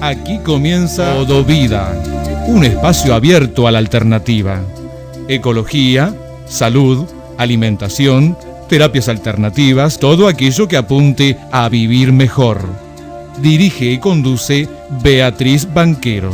Aquí comienza Todo Vida, un espacio abierto a la alternativa. Ecología, salud, alimentación, terapias alternativas, todo aquello que apunte a vivir mejor. Dirige y conduce Beatriz Banquero.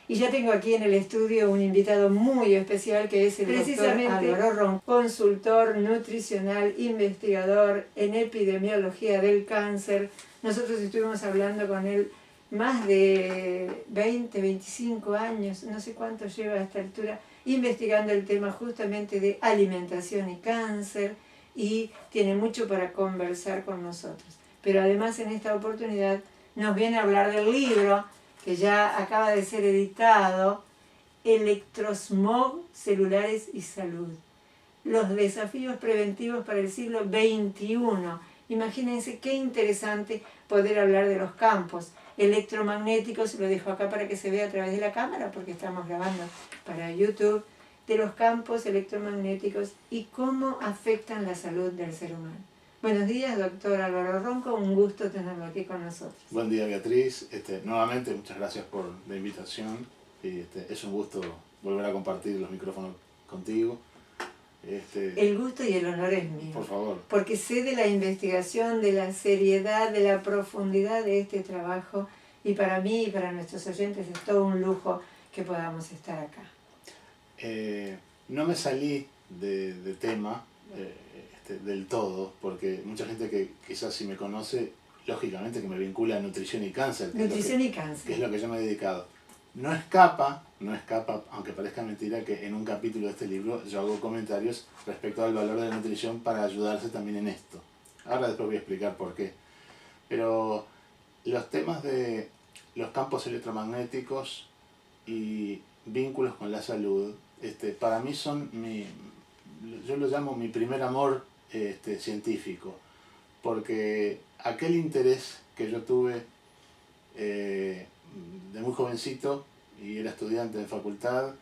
Y ya tengo aquí en el estudio un invitado muy especial que es el doctor Álvaro Ronco, consultor nutricional, investigador en epidemiología del cáncer. Nosotros estuvimos hablando con él más de 20, 25 años, no sé cuánto lleva a esta altura, investigando el tema justamente de alimentación y cáncer, y tiene mucho para conversar con nosotros. Pero además en esta oportunidad nos viene a hablar del libro que ya acaba de ser editado, Electrosmog, Celulares y Salud. Los desafíos preventivos para el siglo XXI. Imagínense qué interesante poder hablar de los campos electromagnéticos, lo dejo acá para que se vea a través de la cámara porque estamos grabando para YouTube, de los campos electromagnéticos y cómo afectan la salud del ser humano. Buenos días, doctor Álvaro Ronco, un gusto tenerlo aquí con nosotros. Buen día, Beatriz. Nuevamente, muchas gracias por la invitación. Es un gusto volver a compartir los micrófonos contigo. El gusto y el honor es mío. Por favor. Porque sé de la investigación, de la seriedad, de la profundidad de este trabajo, y para mí y para nuestros oyentes es todo un lujo que podamos estar acá. No me salí de tema del todo, porque mucha gente que quizás si me conoce, lógicamente que me vincula a nutrición y cáncer. Nutrición y cáncer. Que es lo que yo me he dedicado. No escapa, aunque parezca mentira, que en un capítulo de este libro yo hago comentarios respecto al valor de la nutrición para ayudarse también en esto. Ahora después voy a explicar por qué. Pero los temas de los campos electromagnéticos y vínculos con la salud, para mí son yo lo llamo mi primer amor científico, porque aquel interés que yo tuve de muy jovencito, y era estudiante en facultad,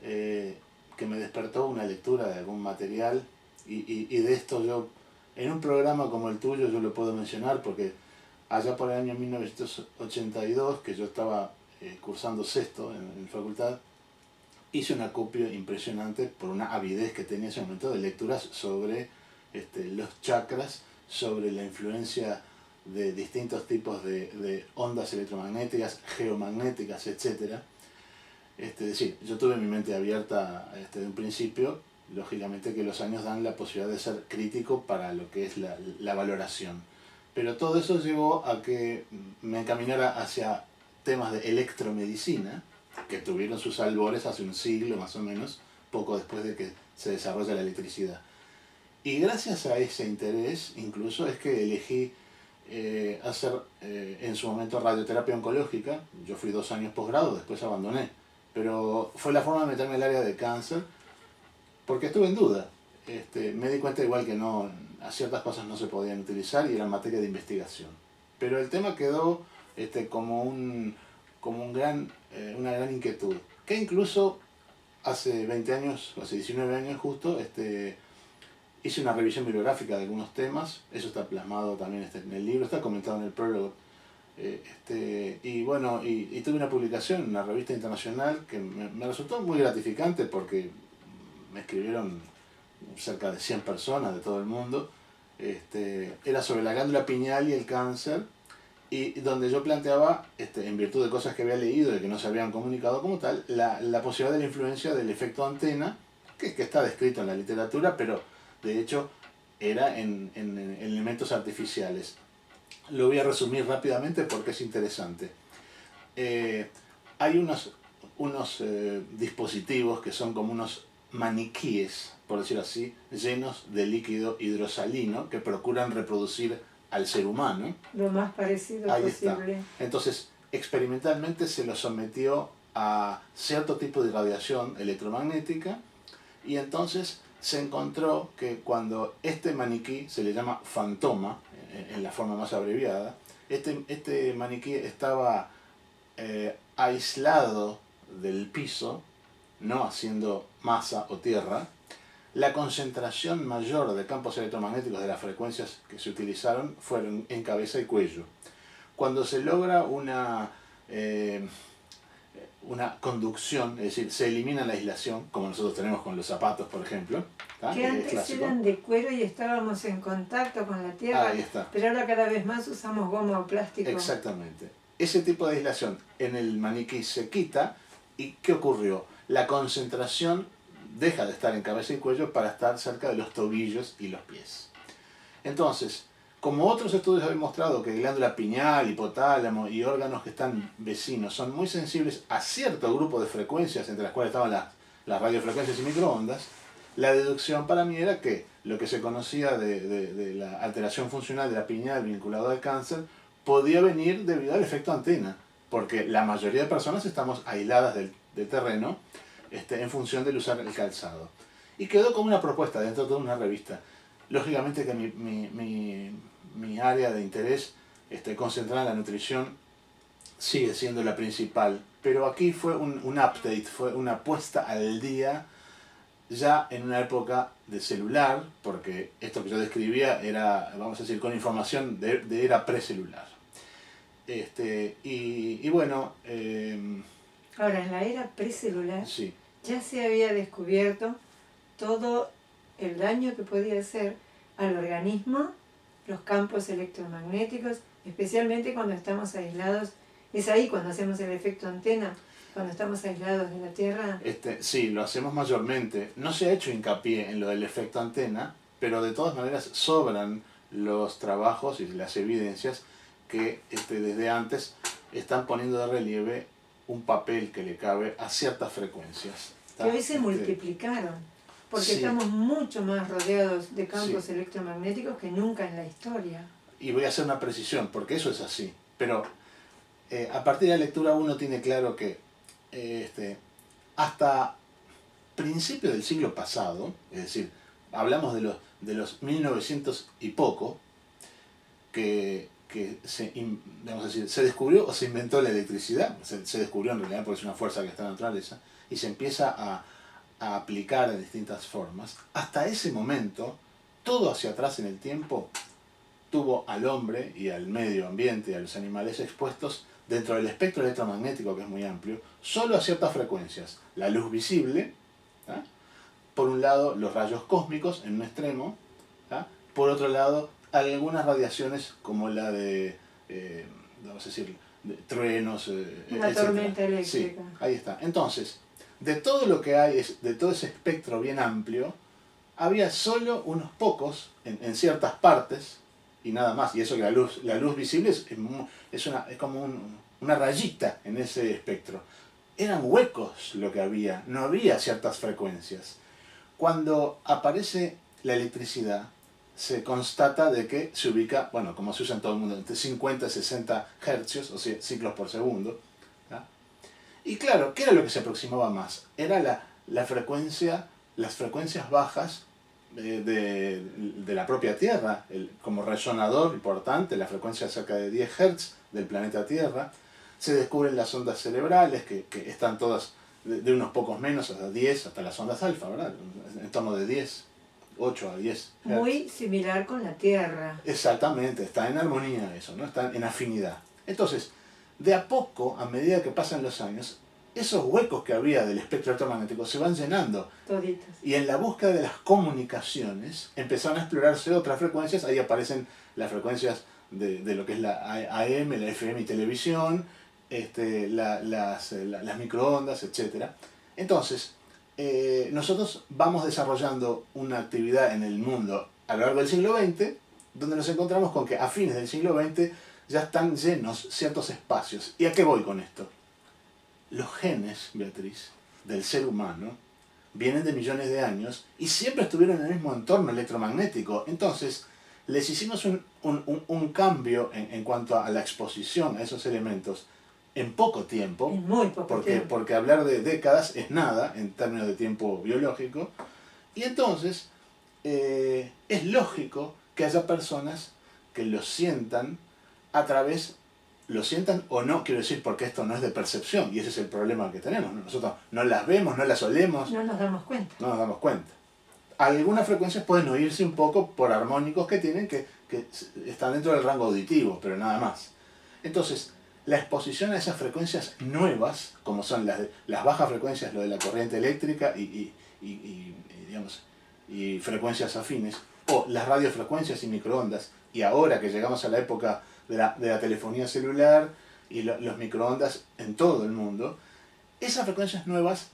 que me despertó una lectura de algún material, y de esto yo, en un programa como el tuyo, yo lo puedo mencionar, porque allá por el año 1982, que yo estaba cursando sexto en facultad, hice un acopio impresionante por una avidez que tenía en ese momento de lecturas sobre los chakras, sobre la influencia de distintos tipos de ondas electromagnéticas, geomagnéticas, etc. Es decir, yo tuve mi mente abierta de un principio, lógicamente que los años dan la posibilidad de ser crítico para lo que es la valoración. Pero todo eso llevó a que me encaminara hacia temas de electromedicina, que tuvieron sus albores hace un siglo más o menos, poco después de que se desarrolla la electricidad. Y gracias a ese interés, incluso, es que elegí hacer en su momento radioterapia oncológica. Yo fui 2 años posgrado, después abandoné. Pero fue la forma de meterme en el área de cáncer, porque estuve en duda. Me di cuenta igual que a ciertas cosas no se podían utilizar y eran materia de investigación. Pero el tema quedó como una gran inquietud, que incluso hace 20 años, o hace 19 años justo, hice una revisión bibliográfica de algunos temas. Eso está plasmado también en el libro, está comentado en el prólogo. Y bueno, y tuve una publicación en una revista internacional que me resultó muy gratificante, porque me escribieron cerca de 100 personas de todo el mundo. Era sobre la glándula pineal y el cáncer, y donde yo planteaba, en virtud de cosas que había leído y que no se habían comunicado como tal, la posibilidad de la influencia del efecto antena, que está descrito en la literatura, pero de hecho era en elementos artificiales. Lo voy a resumir rápidamente porque es interesante. Hay unos dispositivos que son como unos maniquíes, por decirlo así, llenos de líquido hidrosalino que procuran reproducir al ser humano. Lo más parecido Ahí posible. Está. Entonces, experimentalmente se lo sometió a cierto tipo de radiación electromagnética, y entonces se encontró que cuando este maniquí, se le llama fantoma en la forma más abreviada, este maniquí estaba aislado del piso, no haciendo masa o tierra, la concentración mayor de campos electromagnéticos de las frecuencias que se utilizaron fueron en cabeza y cuello. cuando se logra una conducción, es decir, se elimina la aislación, como nosotros tenemos con los zapatos, por ejemplo. Que antes eran de cuero y estábamos en contacto con la tierra, ahí está. Pero ahora cada vez más usamos goma o plástico. Exactamente. Ese tipo de aislación en el maniquí se quita, ¿y qué ocurrió? La concentración deja de estar en cabeza y cuello para estar cerca de los tobillos y los pies. Entonces, como otros estudios han demostrado que glándula pineal, hipotálamo y órganos que están vecinos son muy sensibles a cierto grupo de frecuencias, entre las cuales estaban las radiofrecuencias y microondas, la deducción para mí era que lo que se conocía de la alteración funcional de la pineal vinculada al cáncer podía venir debido al efecto antena, porque la mayoría de personas estamos aisladas del terreno en función del usar el calzado. Y quedó como una propuesta dentro de una revista. Lógicamente que mi área de interés concentrada en la nutrición sigue siendo la principal, pero aquí fue un update, fue una puesta al día ya en una época de celular, porque esto que yo describía era, vamos a decir, con información de era precelular. Y bueno... Ahora, en la era precelular sí. Ya se había descubierto todo el daño que podía hacer al organismo los campos electromagnéticos, especialmente cuando estamos aislados. Es ahí cuando hacemos el efecto antena, cuando estamos aislados de la Tierra. Sí, lo hacemos mayormente. No se ha hecho hincapié en lo del efecto antena, pero de todas maneras sobran los trabajos y las evidencias que desde antes están poniendo de relieve un papel que le cabe a ciertas frecuencias. Que hoy se multiplicaron, porque sí, estamos mucho más rodeados de campos sí, electromagnéticos que nunca en la historia. Y voy a hacer una precisión, porque eso es así. Pero a partir de la lectura uno tiene claro que hasta principios del siglo pasado, es decir, hablamos de los 1900 y poco, que se descubrió o se inventó la electricidad, se descubrió en realidad porque es una fuerza que está en la naturaleza, y se empieza a aplicar de distintas formas. Hasta ese momento, todo hacia atrás en el tiempo tuvo al hombre y al medio ambiente y a los animales expuestos dentro del espectro electromagnético, que es muy amplio, solo a ciertas frecuencias. La luz visible, ¿tá? Por un lado los rayos cósmicos en un extremo, ¿tá? Por otro lado algunas radiaciones como la de, vamos a decir, de truenos, una tormenta eléctrica. Sí, ahí está. Entonces, de todo lo que hay, de todo ese espectro bien amplio, había solo unos pocos en ciertas partes y nada más. Y eso que la luz visible es como una rayita en ese espectro. Eran huecos lo que había, no había ciertas frecuencias. Cuando aparece la electricidad, se constata de que se ubica, bueno, como se usa en todo el mundo, entre 50 y 60 hercios, o sea, ciclos por segundo. ¿Ya? Y claro, ¿qué era lo que se aproximaba más? Era la frecuencia, las frecuencias bajas de la propia Tierra, como resonador importante, la frecuencia cerca de 10 Hz del planeta Tierra. Se descubren las ondas cerebrales, que están todas de unos pocos menos, hasta 10, hasta las ondas alfa, ¿verdad? En torno de 10. 8 a 10 Hz. Muy similar con la Tierra. Exactamente, está en armonía eso, ¿no? Está en afinidad. Entonces, de a poco, a medida que pasan los años, esos huecos que había del espectro electromagnético se van llenando. Toditos. Y en la búsqueda de las comunicaciones empezaron a explorarse otras frecuencias. Ahí aparecen las frecuencias de lo que es la AM, la FM y televisión, las microondas, etc. Entonces, nosotros vamos desarrollando una actividad en el mundo a lo largo del siglo XX, donde nos encontramos con que a fines del siglo XX ya están llenos ciertos espacios. ¿Y a qué voy con esto? Los genes, Beatriz, del ser humano, vienen de millones de años y siempre estuvieron en el mismo entorno electromagnético. Entonces, les hicimos un cambio en cuanto a la exposición a esos elementos en poco tiempo, en muy poco tiempo, porque hablar de décadas es nada en términos de tiempo biológico, y entonces es lógico que haya personas que lo sientan lo sientan o no, quiero decir, porque esto no es de percepción, y ese es el problema que tenemos, ¿no? Nosotros no las vemos, no las olemos, no nos damos cuenta. No nos damos cuenta. Algunas frecuencias pueden oírse un poco por armónicos que tienen que están dentro del rango auditivo, pero nada más. Entonces, la exposición a esas frecuencias nuevas, como son las bajas frecuencias, lo de la corriente eléctrica digamos, y frecuencias afines, o las radiofrecuencias y microondas, y ahora que llegamos a la época de la telefonía celular y los microondas en todo el mundo, esas frecuencias nuevas,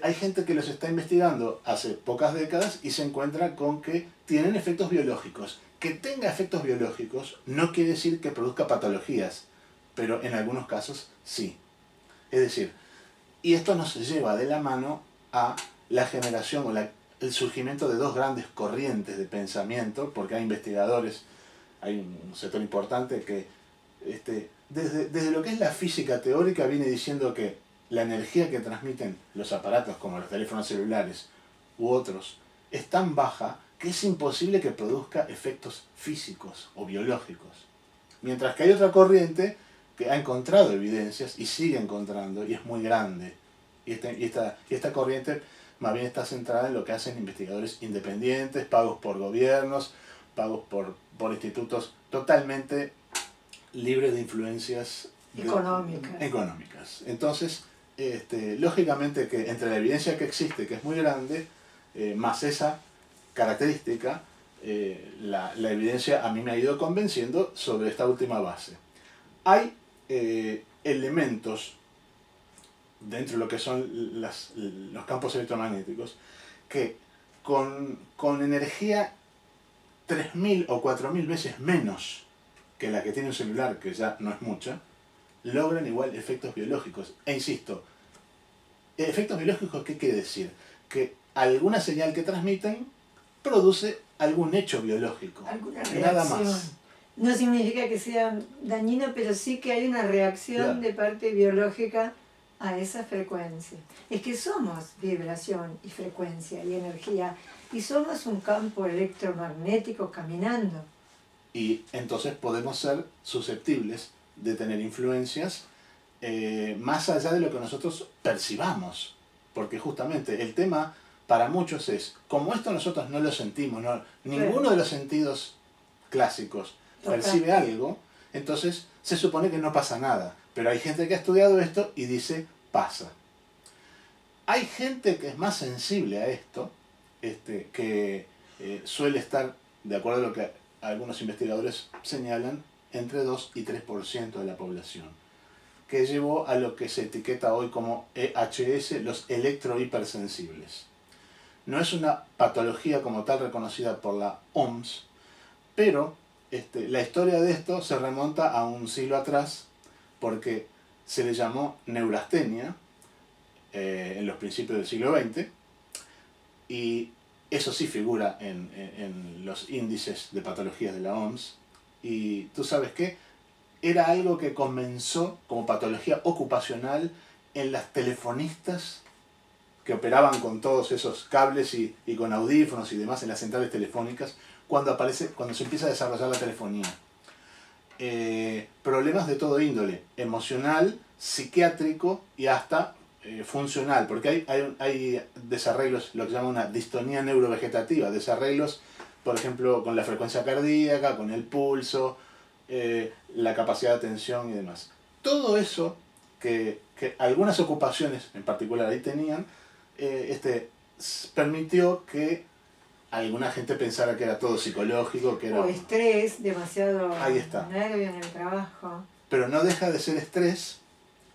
hay gente que los está investigando hace pocas décadas y se encuentra con que tienen efectos biológicos. Que tenga efectos biológicos no quiere decir que produzca patologías, pero en algunos casos sí. Es decir, y esto nos lleva de la mano a la generación o el surgimiento de dos grandes corrientes de pensamiento, porque hay investigadores, hay un sector importante que desde lo que es la física teórica viene diciendo que la energía que transmiten los aparatos como los teléfonos celulares u otros es tan baja que es imposible que produzca efectos físicos o biológicos. Mientras que hay otra corriente que ha encontrado evidencias y sigue encontrando, y es muy grande. Y esta corriente más bien está centrada en lo que hacen investigadores independientes, pagos por gobiernos, pagos por institutos totalmente libres de influencias económicas. Entonces, lógicamente que entre la evidencia que existe, que es muy grande, más esa característica, la evidencia a mí me ha ido convenciendo sobre esta última base. Hay elementos dentro de lo que son los campos electromagnéticos que con energía 3.000 o 4.000 veces menos que la que tiene un celular, que ya no es mucha, logran igual efectos biológicos. E insisto, efectos biológicos, ¿qué quiere decir? Que alguna señal que transmiten produce algún hecho biológico. Alguna reacción. Nada más. No significa que sea dañino, pero sí que hay una reacción, claro, de parte biológica a esa frecuencia. Es que somos vibración y frecuencia y energía, y somos un campo electromagnético caminando. Y entonces podemos ser susceptibles de tener influencias más allá de lo que nosotros percibamos. Porque justamente el tema para muchos es, como esto nosotros no lo sentimos, ninguno de los sentidos clásicos percibe algo, entonces se supone que no pasa nada. Pero hay gente que ha estudiado esto y dice, pasa. Hay gente que es más sensible a esto, que suele estar, de acuerdo a lo que algunos investigadores señalan, entre 2 y 3% de la población, que llevó a lo que se etiqueta hoy como EHS, los electrohipersensibles. No es una patología como tal reconocida por la OMS, pero la historia de esto se remonta a un siglo atrás, porque se le llamó neurastenia en los principios del siglo XX, y eso sí figura en los índices de patologías de la OMS. Y tú sabes qué, era algo que comenzó como patología ocupacional en las telefonistas que operaban con todos esos cables y con audífonos y demás en las centrales telefónicas, cuando se empieza a desarrollar la telefonía. Problemas de todo índole, emocional, psiquiátrico y hasta funcional, porque hay desarreglos, lo que se llama una distonía neurovegetativa, desarreglos, por ejemplo, con la frecuencia cardíaca, con el pulso, la capacidad de atención y demás. Todo eso que algunas ocupaciones en particular ahí tenían, permitió que alguna gente pensara que era todo psicológico, que era... O estrés, demasiado ahí está, nervio en el trabajo. Pero no deja de ser estrés,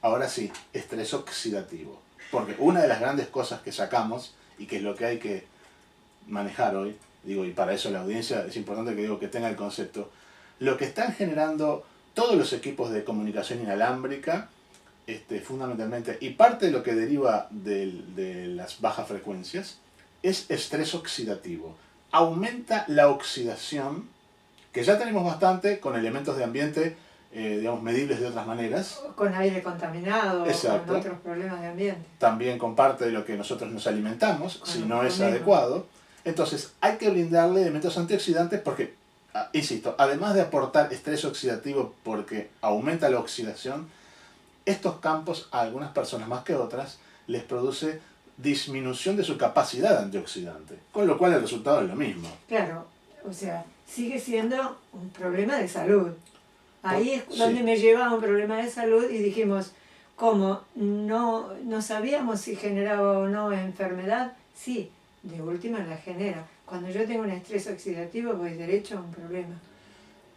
ahora sí, estrés oxidativo. Porque una de las grandes cosas que sacamos, y que es lo que hay que manejar hoy, digo, y para eso la audiencia es importante que digo que tenga el concepto, lo que están generando todos los equipos de comunicación inalámbrica, fundamentalmente, y parte de lo que deriva de las bajas frecuencias, es estrés oxidativo. Aumenta la oxidación, que ya tenemos bastante con elementos de ambiente, digamos, medibles de otras maneras. Con aire contaminado, exacto, con otros problemas de ambiente. También con parte de lo que nosotros nos alimentamos, si no es adecuado. Entonces, hay que brindarle elementos antioxidantes porque, insisto, además de aportar estrés oxidativo porque aumenta la oxidación, estos campos a algunas personas más que otras les produce disminución de su capacidad antioxidante, con lo cual el resultado es lo mismo. Claro, o sea, sigue siendo un problema de salud. Ahí es donde me llevaba un problema de salud y dijimos, ¿cómo? No sabíamos si generaba o no enfermedad. Sí, de última la genera. Cuando yo tengo un estrés oxidativo voy derecho a un problema.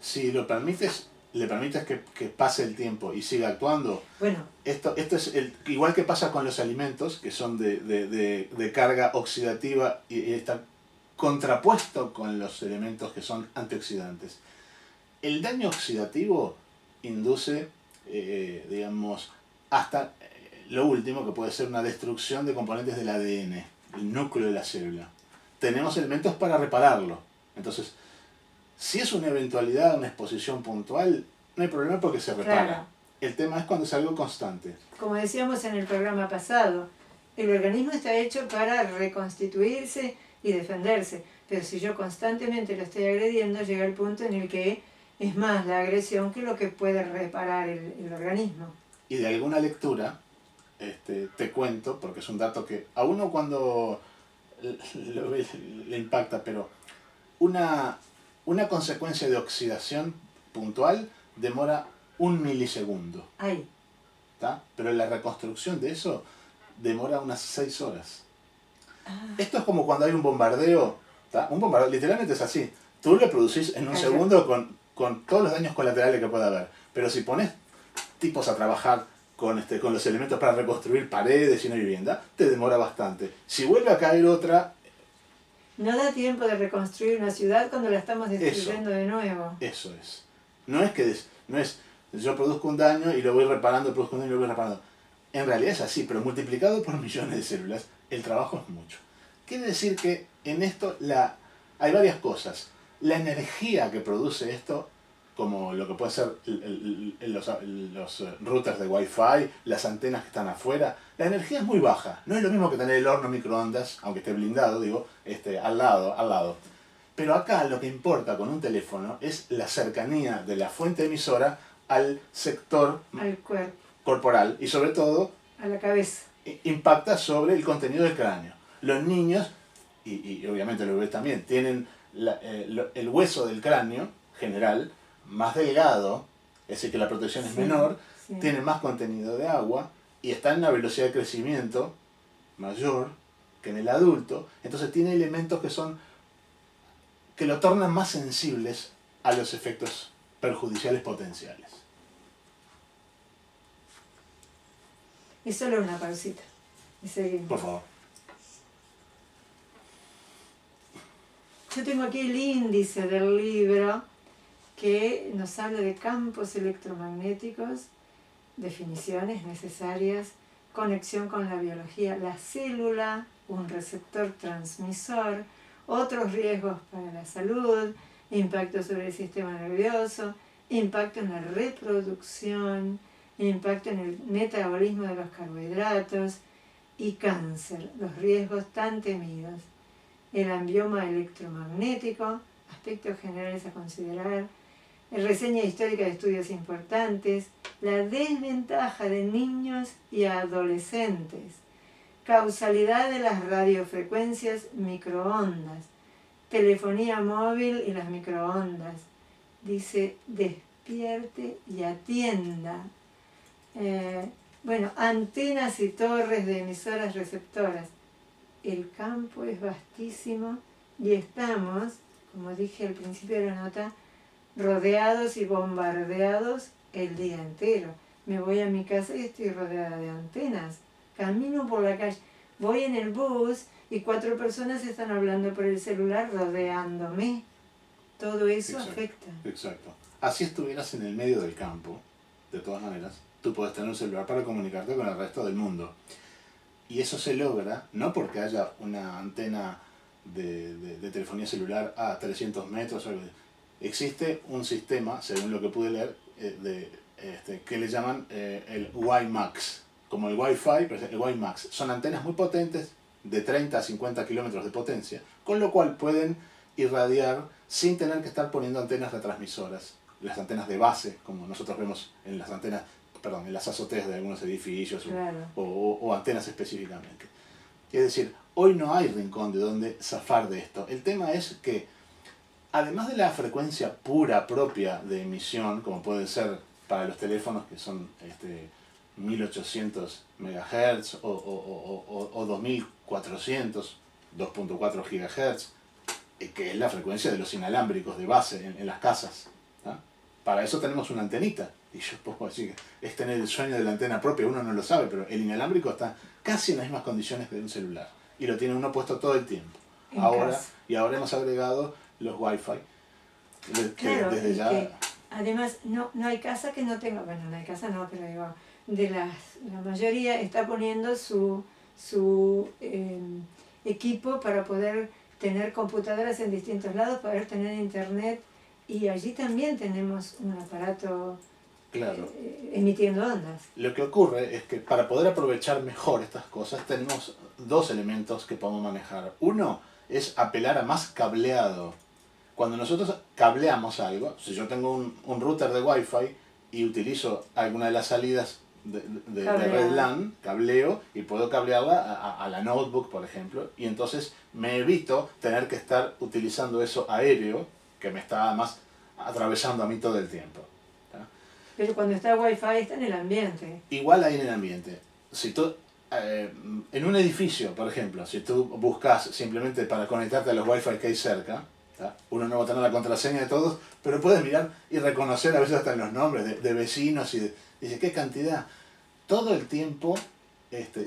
Si lo permites, le permites que pase el tiempo y siga actuando. Bueno, esto es igual que pasa con los alimentos, que son de carga oxidativa y está contrapuesto con los elementos que son antioxidantes. El daño oxidativo induce, digamos, hasta lo último, que puede ser una destrucción de componentes del ADN, el núcleo de la célula. Tenemos elementos para repararlo. Entonces, si es una eventualidad, una exposición puntual, no hay problema porque se repara. Claro. El tema es cuando es algo constante. Como decíamos en el programa pasado, el organismo está hecho para reconstituirse y defenderse, pero si yo constantemente lo estoy agrediendo, llega el punto en el que es más la agresión que lo que puede reparar el organismo. Y de alguna lectura, te cuento, porque es un dato que a uno cuando lo ve le impacta, pero una consecuencia de oxidación puntual demora 1 milisegundo. Ay. ¿Tá? Pero la reconstrucción de eso demora unas 6 horas. Esto es como cuando hay un bombardeo, ¿tá? Un bombardeo literalmente es así. Tú lo producís en un segundo con todos los daños colaterales que pueda haber. Pero si pones tipos a trabajar con los elementos para reconstruir paredes y una vivienda, te demora bastante. Si vuelve a caer otra... No da tiempo de reconstruir una ciudad cuando la estamos destruyendo de nuevo. Eso es. No es yo produzco un daño y lo voy reparando, produzco un daño y lo voy reparando. En realidad es así, pero multiplicado por millones de células, el trabajo es mucho. Quiere decir que en esto hay varias cosas. La energía que produce esto, como lo que puede ser los routers de Wi-Fi, las antenas que están afuera, la energía es muy baja. No es lo mismo que tener el horno microondas, aunque esté blindado, digo, al lado. Pero acá lo que importa con un teléfono es la cercanía de la fuente emisora al sector corporal y sobre todo a la cabeza. Impacta sobre el contenido del cráneo. Los niños, y obviamente los bebés también, tienen el hueso del cráneo general más delgado, es decir que la protección es menor, tiene más contenido de agua y está en una velocidad de crecimiento mayor que en el adulto, entonces tiene elementos que lo tornan más sensibles a los efectos perjudiciales potenciales. Y solo una pausita. Y seguimos. Por favor. Yo tengo aquí el índice del libro que nos habla de campos electromagnéticos, definiciones necesarias, conexión con la biología, la célula, un receptor transmisor, otros riesgos para la salud, impacto sobre el sistema nervioso, impacto en la reproducción, impacto en el metabolismo de los carbohidratos y cáncer, los riesgos tan temidos. El ambioma electromagnético, aspectos generales a considerar, reseña histórica de estudios importantes, la desventaja de niños y adolescentes, causalidad de las radiofrecuencias microondas, telefonía móvil y las microondas. Dice, despierte y atienda. Antenas y torres de emisoras receptoras. El campo es vastísimo y estamos, como dije al principio de la nota, rodeados y bombardeados el día entero. Me voy a mi casa y estoy rodeada de antenas. Camino por la calle, voy en el bus y 4 personas están hablando por el celular rodeándome. Todo eso afecta. Exacto. Así estuvieras en el medio del campo, de todas maneras, tú puedes tener un celular para comunicarte con el resto del mundo. Y eso se logra no porque haya una antena de telefonía celular a 300 metros. Existe un sistema, según lo que pude leer, que le llaman el WiMAX. Como el Wi-Fi, pero el WiMAX. Son antenas muy potentes, de 30 a 50 kilómetros de potencia, con lo cual pueden irradiar sin tener que estar poniendo antenas retransmisoras. Las antenas de base, como nosotros vemos en las antenas, en las azoteas de algunos edificios, claro, o antenas específicamente. Es decir, hoy no hay rincón de donde zafar de esto. El tema es que además de la frecuencia pura propia de emisión, como puede ser para los teléfonos que son 1800 MHz o 2400, 2.4 GHz, que es la frecuencia de los inalámbricos de base en las casas. ¿Ah? Para eso tenemos una antenita. Y yo puedo decir que es tener el sueño de la antena propia, uno no lo sabe, pero el inalámbrico está casi en las mismas condiciones que un celular. Y lo tiene uno puesto todo el tiempo. Y ahora hemos agregado los Wi-Fi. Claro, desde ya... que además no hay casa que no tenga, bueno, no hay casa no, pero digo, la mayoría está poniendo su equipo para poder tener computadoras en distintos lados, poder tener internet, y allí también tenemos un aparato emitiendo ondas. Lo que ocurre es que para poder aprovechar mejor estas cosas tenemos dos elementos que podemos manejar. Uno es apelar a más cableado. Cuando nosotros cableamos algo, si yo tengo un router de Wi-Fi y utilizo alguna de las salidas de red LAN, cableo, y puedo cablearla a la notebook, por ejemplo, y entonces me evito tener que estar utilizando eso aéreo, que me está además atravesando a mí todo el tiempo. ¿Tá? Pero cuando está Wi-Fi está en el ambiente. Igual ahí en el ambiente. Si tú, en un edificio, por ejemplo, si tú buscas simplemente para conectarte a los Wi-Fi que hay cerca, ¿tá? Uno no va a tener la contraseña de todos, pero puedes mirar y reconocer a veces hasta en los nombres de vecinos y dice, ¿qué cantidad? Todo el tiempo,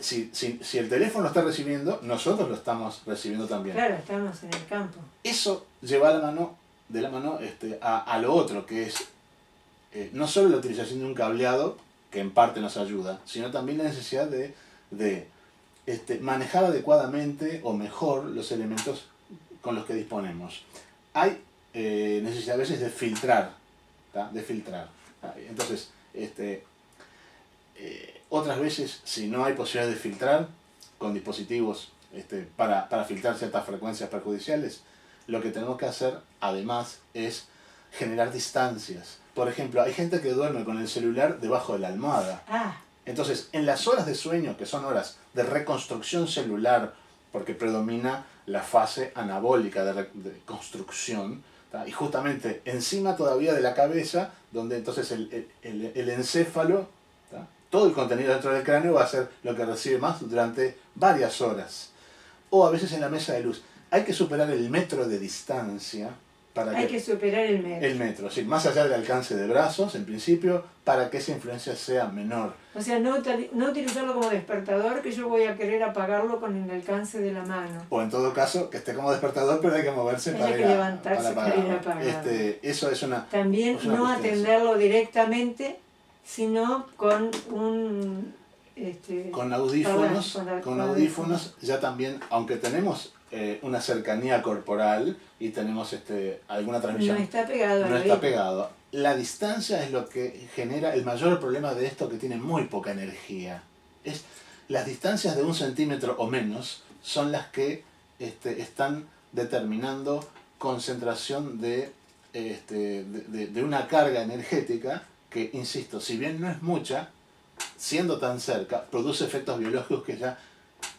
si el teléfono lo está recibiendo, nosotros lo estamos recibiendo también. Claro, estamos en el campo. Eso lleva de la mano a lo otro, que es no solo la utilización de un cableado, que en parte nos ayuda, sino también la necesidad de manejar adecuadamente o mejor los elementos con los que disponemos. Hay necesidad a veces de filtrar, ¿tá? De filtrar. Entonces, otras veces, si no hay posibilidad de filtrar con dispositivos para filtrar ciertas frecuencias perjudiciales, lo que tenemos que hacer, además, es generar distancias. Por ejemplo, hay gente que duerme con el celular debajo de la almohada. Entonces, en las horas de sueño, que son horas de reconstrucción celular, porque predomina la fase anabólica de construcción, ¿tá? Y justamente encima todavía de la cabeza, donde entonces el encéfalo, ¿tá? Todo el contenido dentro del cráneo va a ser lo que recibe más durante varias horas. O a veces en la mesa de luz. Hay que superar el metro de distancia. Hay que superar el metro. El metro, sí, más allá del alcance de brazos, en principio, para que esa influencia sea menor. O sea, no utilizarlo como despertador, que yo voy a querer apagarlo con el alcance de la mano. O en todo caso, que esté como despertador, pero hay que moverse para ir a apagarlo. Eso es una... También no atenderlo directamente, sino con un... con audífonos, con audífonos, ya también, aunque tenemos una cercanía corporal y tenemos alguna transmisión. No está pegado. No está pegado. La distancia es lo que genera el mayor problema de esto, que tiene muy poca energía. Las distancias de 1 centímetro o menos son las que están determinando concentración de una carga energética que, insisto, si bien no es mucha, siendo tan cerca, produce efectos biológicos que ya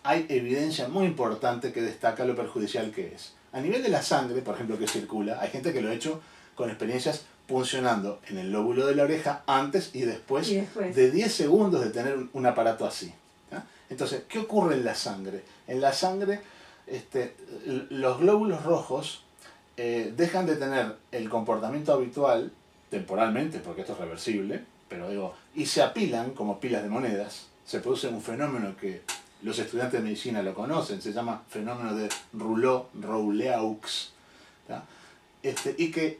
hay evidencia muy importante que destaca lo perjudicial que es. A nivel de la sangre, por ejemplo, que circula, hay gente que lo ha hecho con experiencias puncionando en el lóbulo de la oreja antes y después de 10 segundos de tener un aparato así. ¿Ya? Entonces, ¿qué ocurre en la sangre? En la sangre, los glóbulos rojos dejan de tener el comportamiento habitual, temporalmente, porque esto es reversible, pero y se apilan como pilas de monedas. Se produce un fenómeno que los estudiantes de medicina lo conocen, se llama fenómeno de Rouleaux, ¿tá? Y que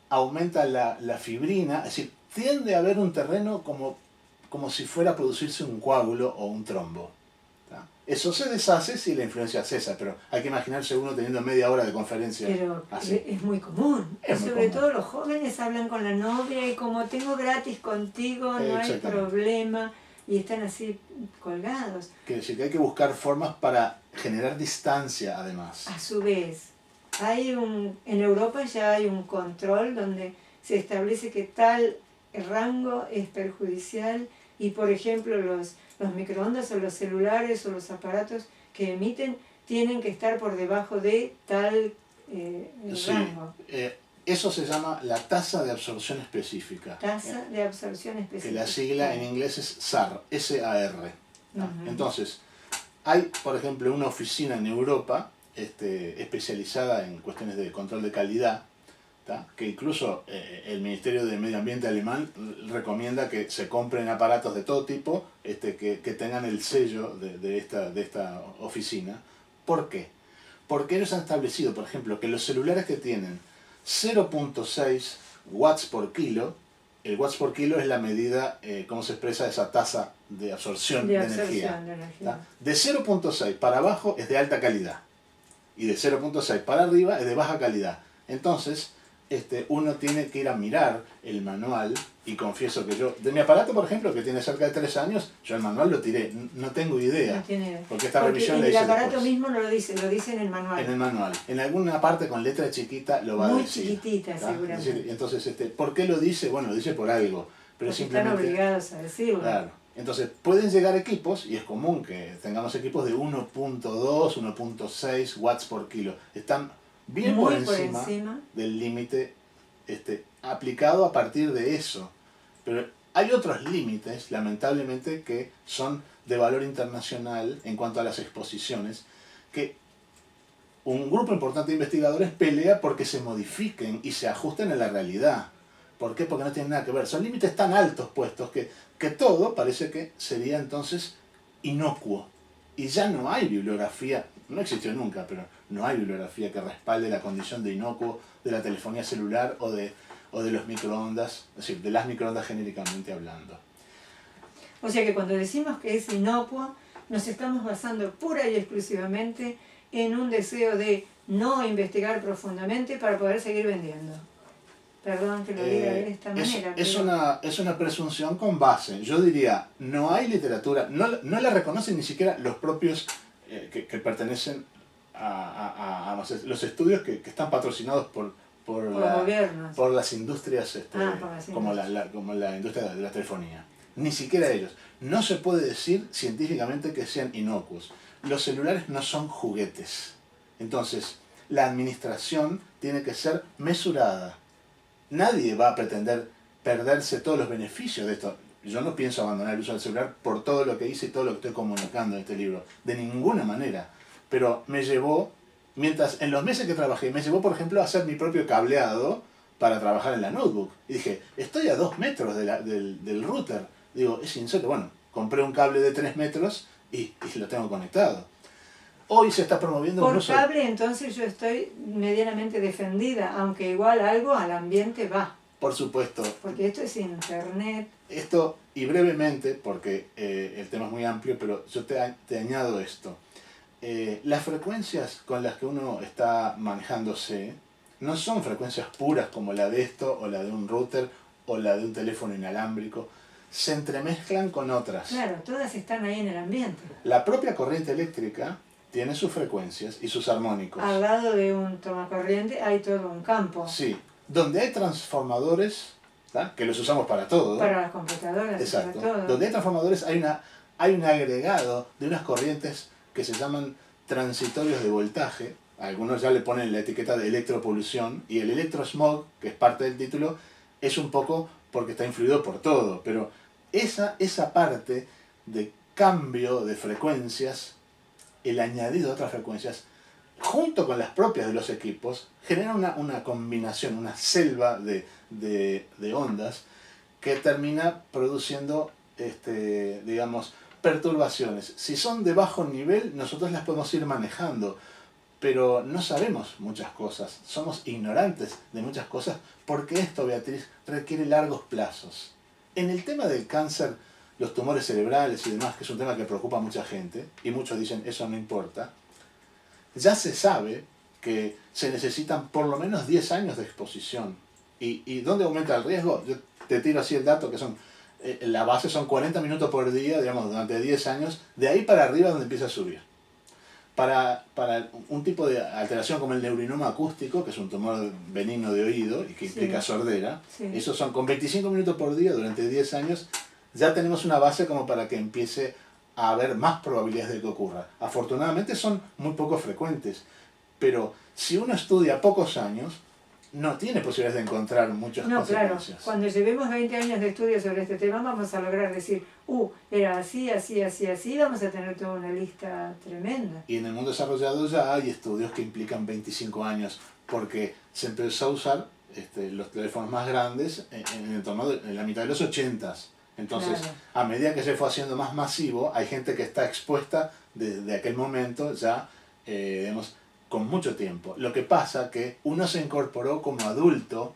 aumenta la fibrina, es decir, tiende a haber un terreno como si fuera a producirse un coágulo o un trombo. ¿Tá? Eso se deshace si la influencia cesa, pero hay que imaginarse uno teniendo media hora de conferencia. Pero así. Es muy común. Sobre todo los jóvenes hablan con la novia y como tengo gratis contigo, no hay problema. Y están así colgados. Quiere decir que hay que buscar formas para generar distancia, además. A su vez, en Europa ya hay un control donde se establece que tal rango es perjudicial y, por ejemplo, los microondas o los celulares o los aparatos que emiten tienen que estar por debajo de tal Sí. rango. Eso se llama la tasa de absorción específica. Tasa de absorción específica. Que la sigla en inglés es SAR, S-A-R. Entonces, hay, por ejemplo, una oficina en Europa especializada en cuestiones de control de calidad, que incluso el Ministerio de Medio Ambiente alemán recomienda que se compren aparatos de todo tipo que tengan el sello de esta oficina. ¿Por qué? Porque ellos han establecido, por ejemplo, que los celulares que tienen 0.6 watts por kilo, el watts por kilo es la medida, cómo se expresa esa tasa de absorción de energía. De 0.6 para abajo es de alta calidad y de 0.6 para arriba es de baja calidad. Entonces, uno tiene que ir a mirar el manual, y confieso que yo, de mi aparato por ejemplo, que tiene cerca de 3 años, yo el manual lo tiré, no tengo idea. No tiene idea. Porque esta revisión la hice el aparato después. mismo no lo dice en el manual. En el manual. En alguna parte con letra chiquita lo va a decir. Muy chiquitita, seguramente. Entonces, ¿por qué lo dice? Bueno, lo dice por algo. Pero porque simplemente, están obligados a decirlo. Claro. Entonces, pueden llegar equipos, y es común que tengamos equipos de 1.2, 1.6 watts por kilo. Están bien por encima del límite aplicado a partir de eso. Pero hay otros límites, lamentablemente, que son de valor internacional en cuanto a las exposiciones, que un grupo importante de investigadores pelea porque se modifiquen y se ajusten a la realidad. ¿Por qué? Porque no tienen nada que ver. Son límites tan altos puestos que todo parece que sería entonces inocuo. Y ya no hay bibliografía, no existió nunca, pero no hay bibliografía que respalde la condición de inocuo de la telefonía celular o de los microondas, es decir, de las microondas genéricamente hablando. O sea que cuando decimos que es inocuo, nos estamos basando pura y exclusivamente en un deseo de no investigar profundamente para poder seguir vendiendo. Perdón que lo diga de esta manera. Es una presunción con base. Yo diría, no hay literatura, no la reconocen ni siquiera los propios que pertenecen a los estudios que están patrocinados por las industrias, como la industria de la telefonía. Ni siquiera ellos. No se puede decir científicamente que sean inocuos. Los celulares no son juguetes. Entonces, la administración tiene que ser mesurada. Nadie va a pretender perderse todos los beneficios de esto. Yo no pienso abandonar el uso del celular por todo lo que hice y todo lo que estoy comunicando en este libro. De ninguna manera. Pero me llevó, en los meses que trabajé, me llevó, por ejemplo, a hacer mi propio cableado para trabajar en la notebook. Y dije, estoy a 2 metros del router. Digo, es insólito. Bueno, compré un cable de 3 metros y lo tengo conectado. Hoy se está promoviendo por cable, entonces yo estoy medianamente defendida, aunque igual algo al ambiente va. Por supuesto. Porque esto es internet. Esto, y brevemente, porque el tema es muy amplio, pero yo te añado esto. Las frecuencias con las que uno está manejándose no son frecuencias puras como la de esto, o la de un router, o la de un teléfono inalámbrico. Se entremezclan con otras. Claro, todas están ahí en el ambiente. La propia corriente eléctrica tiene sus frecuencias y sus armónicos. Al lado de un tomacorriente hay todo un campo. Sí, donde hay transformadores, ¿tá?, que los usamos para todo. Para las computadoras. Exacto. Para todo. Donde hay transformadores hay un agregado de unas corrientes que se llaman transitorios de voltaje. Algunos ya le ponen la etiqueta de electropolución, y el electrosmog, que es parte del título, es un poco porque está influido por todo. Pero esa parte de cambio de frecuencias, el añadido de otras frecuencias, junto con las propias de los equipos, genera una combinación, una selva de ondas que termina produciendo, digamos, perturbaciones. Si son de bajo nivel, nosotros las podemos ir manejando, pero no sabemos muchas cosas, somos ignorantes de muchas cosas, porque esto, Beatriz, requiere largos plazos. En el tema del cáncer, los tumores cerebrales y demás, que es un tema que preocupa a mucha gente, y muchos dicen eso no importa, ya se sabe que se necesitan por lo menos 10 años de exposición. ¿Y dónde aumenta el riesgo? Yo te tiro así el dato, que son la base son 40 minutos por día, digamos, durante 10 años, de ahí para arriba es donde empieza a subir. Para un tipo de alteración como el neurinoma acústico, que es un tumor benigno de oído y que implica sordera, esos son con 25 minutos por día durante 10 años, ya tenemos una base como para que empiece a haber más probabilidades de que ocurra. Afortunadamente son muy poco frecuentes, pero si uno estudia pocos años, no tiene posibilidades de encontrar muchas consecuencias. Claro, cuando llevemos 20 años de estudio sobre este tema vamos a lograr decir, era así, así, así, así, vamos a tener toda una lista tremenda. Y en el mundo desarrollado ya hay estudios que implican 25 años, porque se empezó a usar los teléfonos más grandes en la mitad de los 80s. Entonces, claro, a medida que se fue haciendo más masivo, hay gente que está expuesta desde aquel momento ya, digamos, con mucho tiempo. Lo que pasa que uno se incorporó como adulto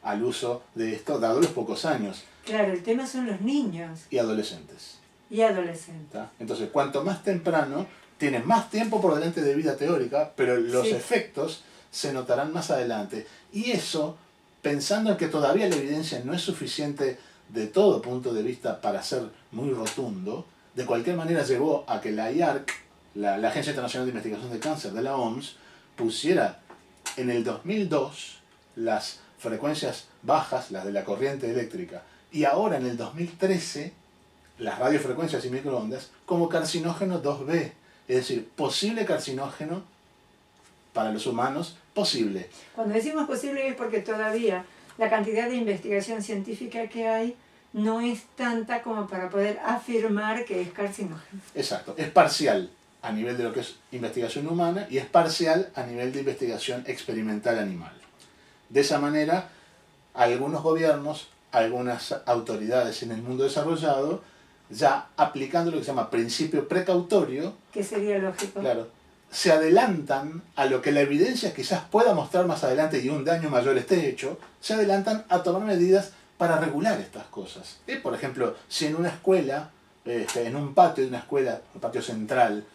al uso de esto, dado los pocos años. Claro, el tema son los niños. Y adolescentes. Y adolescentes. ¿Tá? Entonces, cuanto más temprano, tienen más tiempo por delante de vida teórica, pero los efectos se notarán más adelante. Y eso, pensando en que todavía la evidencia no es suficiente de todo punto de vista para ser muy rotundo, de cualquier manera llevó a que la IARC, la Agencia Internacional de Investigación de Cáncer de la OMS, pusiera en el 2002 las frecuencias bajas, las de la corriente eléctrica, y ahora en el 2013 las radiofrecuencias y microondas como carcinógeno 2B, es decir, posible carcinógeno para los humanos, posible. Cuando decimos posible es porque todavía la cantidad de investigación científica que hay no es tanta como para poder afirmar que es carcinógeno. Exacto, es parcial a nivel de lo que es investigación humana y es parcial a nivel de investigación experimental animal. De esa manera, algunos gobiernos, algunas autoridades en el mundo desarrollado, ya aplicando lo que se llama principio precautorio, que sería lógico, claro, se adelantan a lo que la evidencia quizás pueda mostrar más adelante y un daño mayor esté hecho, se adelantan a tomar medidas para regular estas cosas. Por ejemplo, si en una escuela, en un patio de una escuela, un patio central,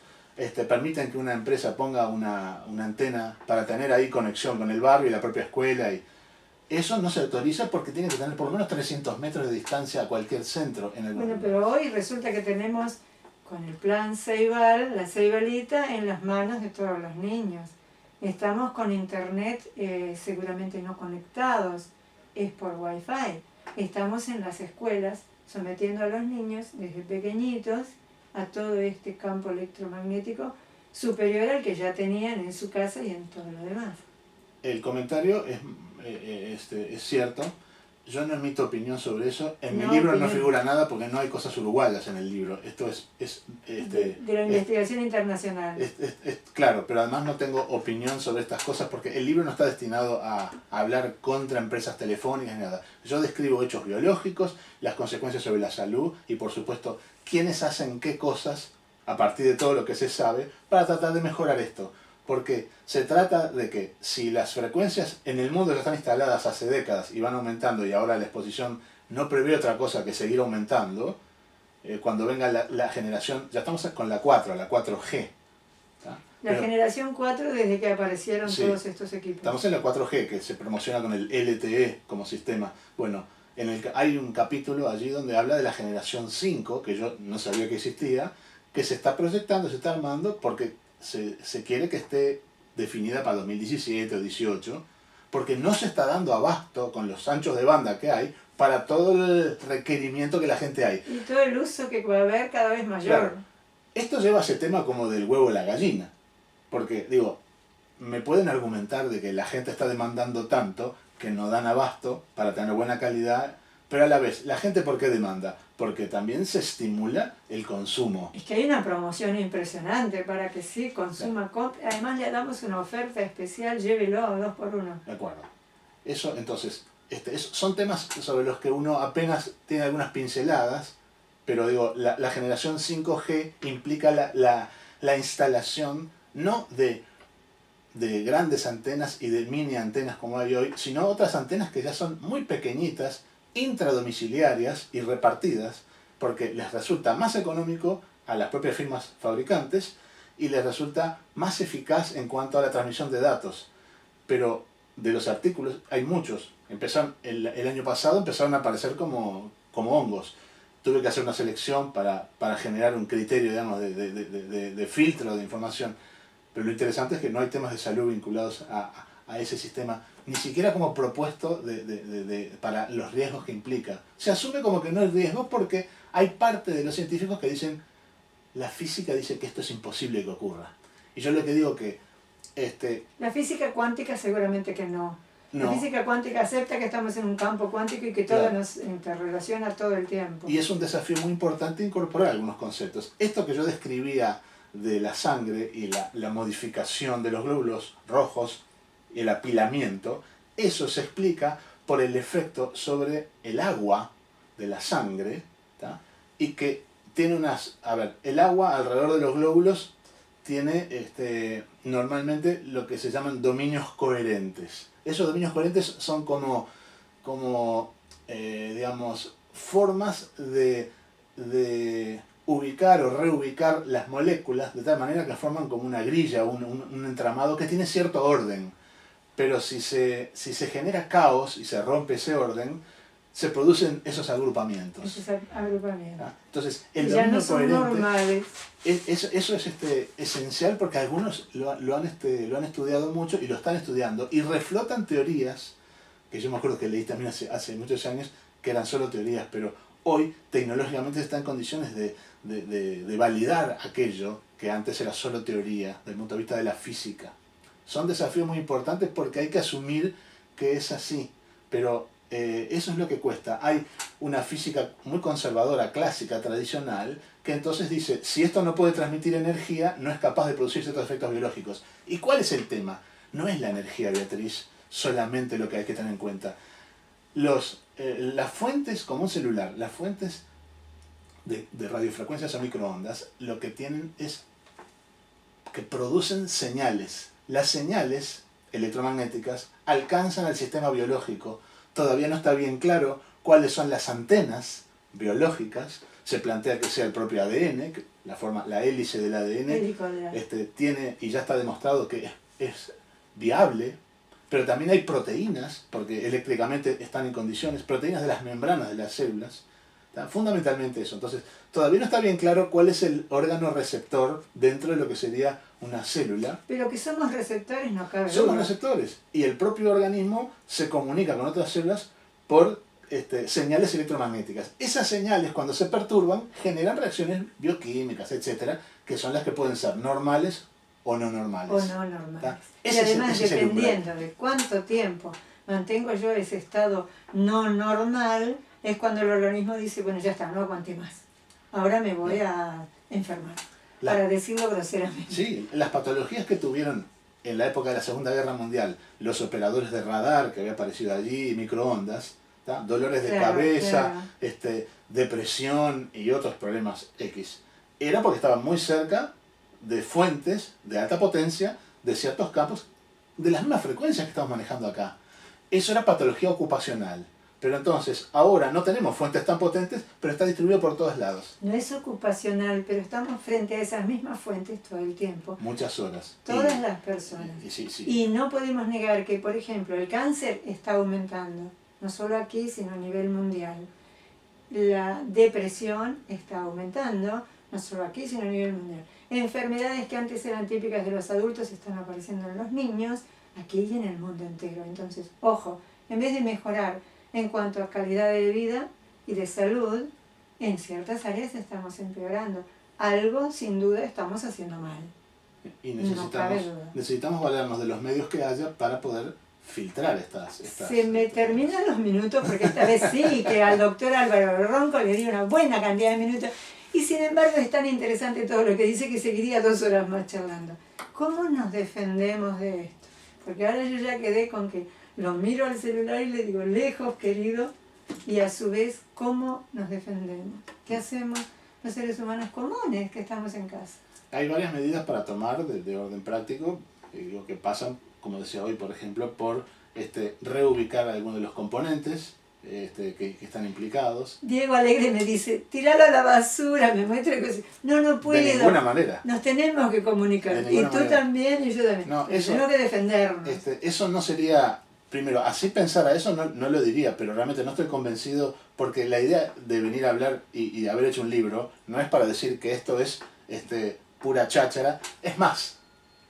permiten que una empresa ponga una antena para tener ahí conexión con el barrio y la propia escuela, y eso no se autoriza porque tiene que tener por lo menos 300 metros de distancia a cualquier centro en el barrio. Bueno, pero hoy resulta que tenemos con el plan Ceibal, la Ceibalita, en las manos de todos los niños. Estamos con internet seguramente no conectados, es por Wi-Fi. Estamos en las escuelas sometiendo a los niños desde pequeñitos a todo este campo electromagnético superior al que ya tenían en su casa y en todo lo demás. El comentario es cierto. Yo no emito opinión sobre eso. En mi libro no figura nada porque no hay cosas uruguayas en el libro. Esto de la investigación internacional. Claro, pero además no tengo opinión sobre estas cosas porque el libro no está destinado a hablar contra empresas telefónicas ni nada. Yo describo hechos biológicos, las consecuencias sobre la salud y por supuesto quiénes hacen qué cosas a partir de todo lo que se sabe para tratar de mejorar esto. Porque se trata de que si las frecuencias en el mundo ya están instaladas hace décadas y van aumentando y ahora la exposición no prevé otra cosa que seguir aumentando, cuando venga la generación, ya estamos con la 4, la 4G. La generación 4 desde que aparecieron todos estos equipos. Estamos en la 4G que se promociona con el LTE como sistema. Bueno, hay un capítulo allí donde habla de la generación 5, que yo no sabía que existía, que se está proyectando, se está armando porque se quiere que esté definida para 2017 o 2018, porque no se está dando abasto con los anchos de banda que hay para todo el requerimiento que la gente hay. Y todo el uso que va a haber cada vez mayor. Claro. Esto lleva a ese tema como del huevo y la gallina, porque digo, me pueden argumentar de que la gente está demandando tanto que no dan abasto para tener buena calidad, pero a la vez, ¿la gente por qué demanda? Porque también se estimula el consumo. Es que hay una promoción impresionante para que sí consuma. Además le damos una oferta especial, llévelo a 2x1. De acuerdo. Eso, entonces, son temas sobre los que uno apenas tiene algunas pinceladas, pero digo, la generación 5G implica la instalación no de grandes antenas y de mini antenas como hay hoy, sino otras antenas que ya son muy pequeñitas, intradomiciliarias y repartidas, porque les resulta más económico a las propias firmas fabricantes y les resulta más eficaz en cuanto a la transmisión de datos. Pero de los artículos hay muchos. El año pasado empezaron a aparecer como hongos. Tuve que hacer una selección para generar un criterio, digamos, de filtro de información. Pero lo interesante es que no hay temas de salud vinculados a ese sistema, ni siquiera como propuesto para los riesgos que implica. Se asume como que no es riesgo porque hay parte de los científicos que dicen, la física dice que esto es imposible que ocurra. Y yo lo que digo que La física cuántica seguramente que no. La física cuántica acepta que estamos en un campo cuántico y que todo nos interrelaciona todo el tiempo. Y es un desafío muy importante incorporar algunos conceptos. Esto que yo describía de la sangre y la modificación de los glóbulos rojos y el apilamiento, eso se explica por el efecto sobre el agua de la sangre, ¿tá? Y que tiene unas... A ver, el agua alrededor de los glóbulos tiene normalmente lo que se llaman dominios coherentes. Esos dominios coherentes son como digamos, formas de ubicar o reubicar las moléculas de tal manera que forman como una grilla, un entramado que tiene cierto orden. Pero si se genera caos y se rompe ese orden, se producen esos agrupamientos. Entonces, el ya dominio no son coherente, normales. eso es esencial porque algunos lo han estudiado mucho y lo están estudiando y reflotan teorías que yo me acuerdo que leí también hace muchos años que eran solo teorías, pero hoy tecnológicamente está en condiciones de validar aquello que antes era solo teoría desde el punto de vista de la física. Son desafíos muy importantes porque hay que asumir que es así, pero eso es lo que cuesta. Hay una física muy conservadora, clásica, tradicional, que entonces dice, si esto no puede transmitir energía, no es capaz de producir ciertos efectos biológicos. ¿Y cuál es el tema? No es la energía, Beatriz, solamente lo que hay que tener en cuenta. Las fuentes, como un celular, las fuentes de radiofrecuencias o microondas, lo que tienen es que producen señales. Las señales electromagnéticas alcanzan al sistema biológico. Todavía no está bien claro cuáles son las antenas biológicas. Se plantea que sea el propio ADN, que la hélice del ADN tiene, y ya está demostrado que es viable, pero también hay proteínas, porque eléctricamente están en condiciones, proteínas de las membranas de las células, ¿tá? Fundamentalmente eso. Entonces, todavía no está bien claro cuál es el órgano receptor dentro de lo que sería una célula. Pero que somos receptores no cabe duda. Somos receptores, y el propio organismo se comunica con otras células por señales electromagnéticas. Esas señales, cuando se perturban, generan reacciones bioquímicas, etcétera, que son las que pueden ser normales o no normales. O no normales. Y además, dependiendo de cuánto tiempo mantengo yo ese estado no normal, es cuando el organismo dice, bueno, ya está, no aguanté más. Ahora me voy a enfermar, para decirlo groseramente. Sí, las patologías que tuvieron en la época de la Segunda Guerra Mundial los operadores de radar que había aparecido allí, microondas, ¿tá? Dolores de cabeza, depresión y otros problemas X, era porque estaban muy cerca de fuentes de alta potencia de ciertos campos de las mismas frecuencias que estamos manejando acá. Eso era patología ocupacional. Pero entonces, ahora no tenemos fuentes tan potentes, pero está distribuido por todos lados. No es ocupacional, pero estamos frente a esas mismas fuentes todo el tiempo. Muchas horas. Todas las personas. Sí. Y no podemos negar que, por ejemplo, el cáncer está aumentando, no solo aquí, sino a nivel mundial. La depresión está aumentando, no solo aquí, sino a nivel mundial. Enfermedades que antes eran típicas de los adultos están apareciendo en los niños, aquí y en el mundo entero. Entonces, ojo, en vez de mejorar en cuanto a calidad de vida y de salud, en ciertas áreas estamos empeorando. Algo, sin duda, estamos haciendo mal. Y necesitamos valernos de los medios que haya para poder filtrar estas Se me terminan los minutos, porque esta vez sí que al doctor Álvaro Ronco le di una buena cantidad de minutos. Y sin embargo es tan interesante todo lo que dice que seguiría 2 horas más charlando. ¿Cómo nos defendemos de esto? Porque ahora yo ya quedé con que lo miro al celular y le digo, lejos querido, y a su vez, ¿cómo nos defendemos? ¿Qué hacemos los seres humanos comunes que estamos en casa? Hay varias medidas para tomar de orden práctico, que pasan, como decía hoy, por ejemplo, por reubicar algunos de los componentes que están implicados. Diego Alegre me dice, tiralo a la basura, me muestra cosas. No puedo. De ninguna manera. Nos tenemos que comunicar. Y tú también y yo también. No, tenemos que defendernos. Eso no sería... Primero, así pensar a eso no lo diría, pero realmente no estoy convencido, porque la idea de venir a hablar y de haber hecho un libro no es para decir que esto es pura cháchara. Es más,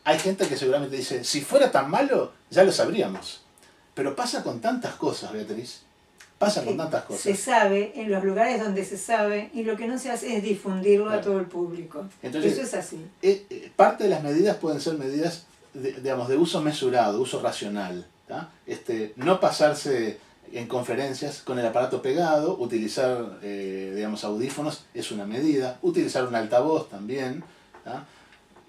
hay gente que seguramente dice, si fuera tan malo, ya lo sabríamos. Pero pasa con tantas cosas, Beatriz. Pasa con tantas cosas. Se sabe en los lugares donde se sabe, y lo que no se hace es difundirlo a todo el público. Entonces, eso es así. Parte de las medidas pueden ser medidas de uso mesurado, de uso racional. ¿Tá? No pasarse en conferencias con el aparato pegado, utilizar audífonos es una medida, utilizar un altavoz también. ¿Tá?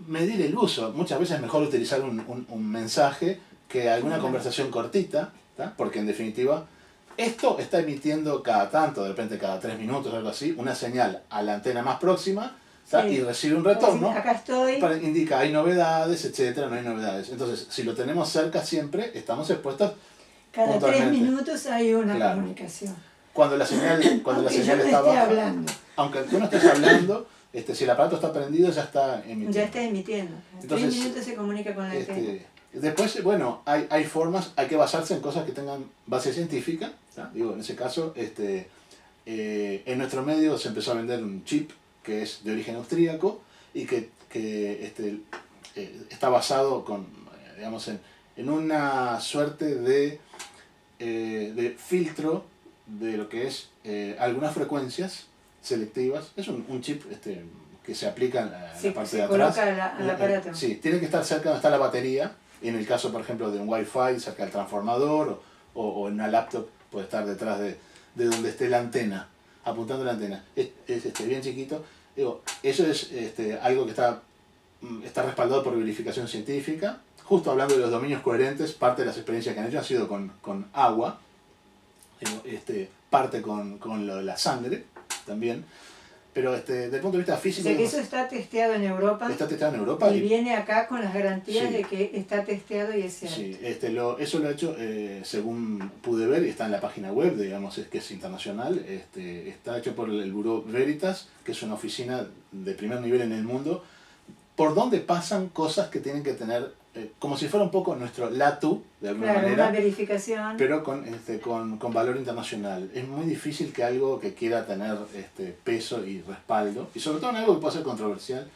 Medir el uso, muchas veces es mejor utilizar un mensaje que alguna conversación cortita, ¿tá? Porque en definitiva esto está emitiendo cada tanto, de repente cada 3 minutos o algo así, una señal a la antena más próxima, sí, y recibe un retorno. Acá estoy. Indica hay novedades, etcétera, no hay novedades. Entonces, si lo tenemos cerca siempre, estamos expuestos. Cada 3 minutos hay una comunicación. Cuando la señal está baja, aunque tú no estés hablando, si el aparato está prendido, ya está emitiendo. Ya está emitiendo. Entonces, 3 minutos se comunica con la antena. Después, bueno, hay formas, hay que basarse en cosas que tengan base científica. ¿Tá? Digo, en ese caso, en nuestro medio se empezó a vender un chip que es de origen austríaco y que está basado en una suerte de filtro de lo que es algunas frecuencias selectivas. Es un chip que se aplica en la parte de atrás. Se coloca al aparato. Sí, tiene que estar cerca donde está la batería. En el caso, por ejemplo, de un Wi-Fi, cerca del transformador, o en una laptop puede estar detrás de donde esté la antena, apuntando la antena. Es bien chiquito. Digo, eso es algo que está respaldado por verificación científica. Justo hablando de los dominios coherentes, parte de las experiencias que han hecho han sido con agua, parte con la sangre también. Pero desde el punto de vista físico... O sea que eso está testeado en Europa. Está testeado en Europa. Y viene acá con las garantías de que está testeado y es cierto. Sí, eso lo ha hecho, según pude ver, y está en la página web, digamos, que es internacional. Está hecho por el Bureau Veritas, que es una oficina de primer nivel en el mundo, por donde pasan cosas que tienen que tener, como si fuera un poco nuestro LATU, de alguna manera, una verificación, pero con valor internacional. Es muy difícil que algo que quiera tener peso y respaldo, y sobre todo en algo que puede ser controversial,